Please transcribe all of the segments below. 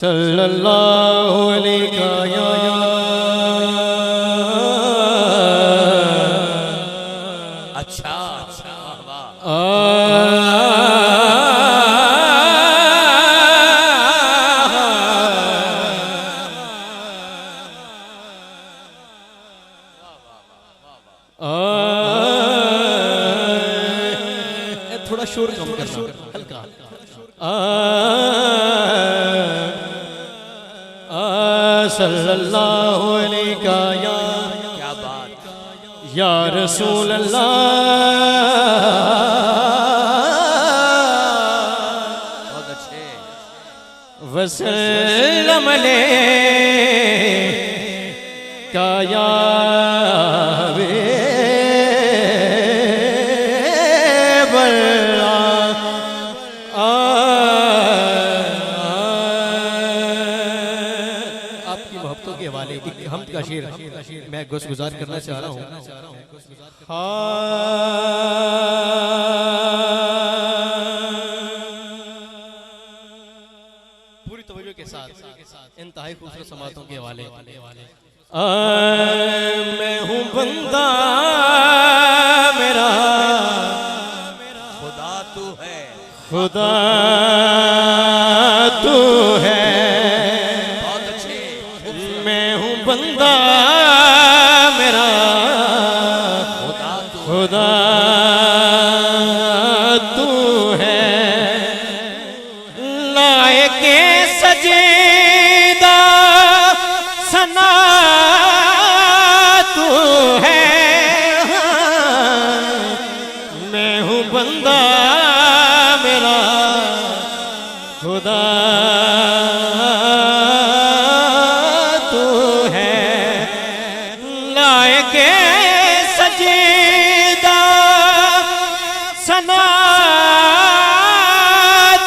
सल्लल्लाहु अलैहि अच्छा थोड़ा शोर कम करना हल्का सल्लल्लाहु अलैहि क्या बात या रसूल अल्लाह बहुत अच्छे वसल्लम अलैका या आपकी मोहब्बतों के हवाले एक हमद का शेर मैं गुज़ार करना चाह रहा हूँ। पूरी तवज्जो के साथ इंतहाई खूबसूरत समातों के हवाले मैं हूँ बंदा मेरा खुदा तू है खुदा तू है बहुत अच्छे मैं हूँ बंदा मेरा खुदा तू है लायके सजीदा सना तू है मैं हूँ बंदा मेरा खुदा तू है लायके सजीदा सना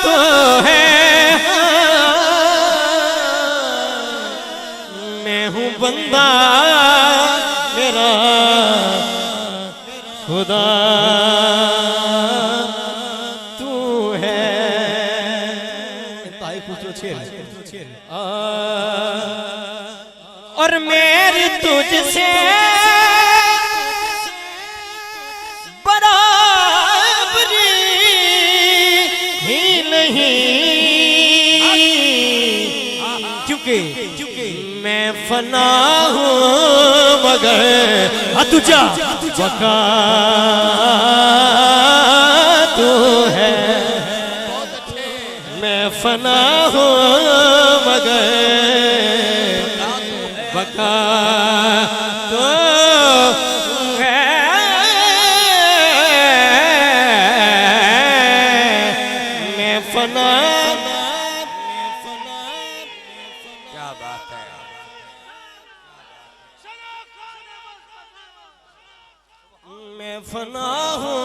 तू है मैं हूँ बंदा मेरा खुदा तू है इंतहाई खूबसूरत शेर और मेरी तुझसे बराबरी ही नहीं क्योंकि मैं फना हूँ मगर तुझा बका तू है मैं फना हूँ मगर बका तो है मैं फना क्या बात है मैं फना हूँ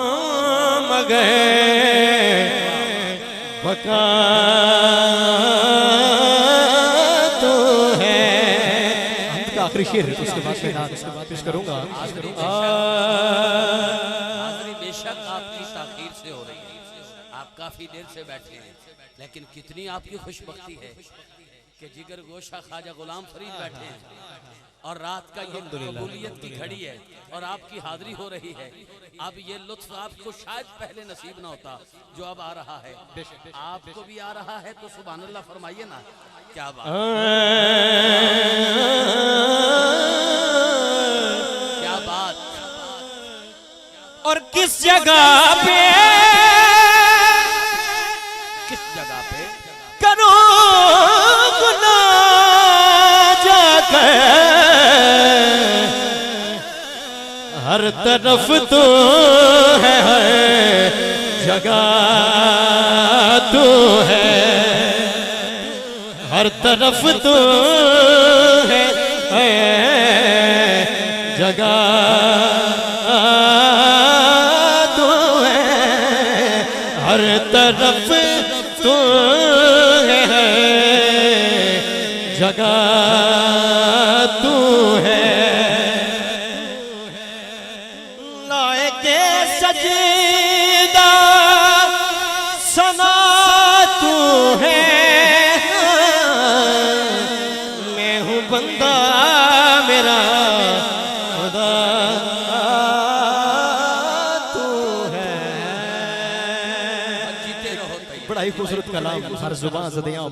मगर बका तो है अंत का आखिरी शेर उसके बाद मैं पेश करूंगा। हाज़िरी बेशक आपकी ताख़ीर से हो रही है, आप काफी देर से बैठे हैं, लेकिन कितनी आपकी खुशबख्ती है कि जिगर गोशा ख्वाजा गुलाम फरीद बैठे हैं और रात का ये कबूलियत की घड़ी है और आपकी हाजिरी हो रही है। अब ये लुत्फ आपको शायद पहले नसीब ना होता जो अब आ रहा है, आपको भी आ रहा है, तो सुभान अल्लाह फरमाइए ना। क्या बात क्या बात और किस जगह पे करो गुनाह जाकर हर तरफ तो है हर जगह तो है हर तरफ तो है जगह तो है हर तरफ तो है जगह तू है लायके सजीदा सना तू है बंदा मेरा खुदा तू है। जीते रहो। बड़ा ही खूबसूरत कलाम हर जुबान से दिया।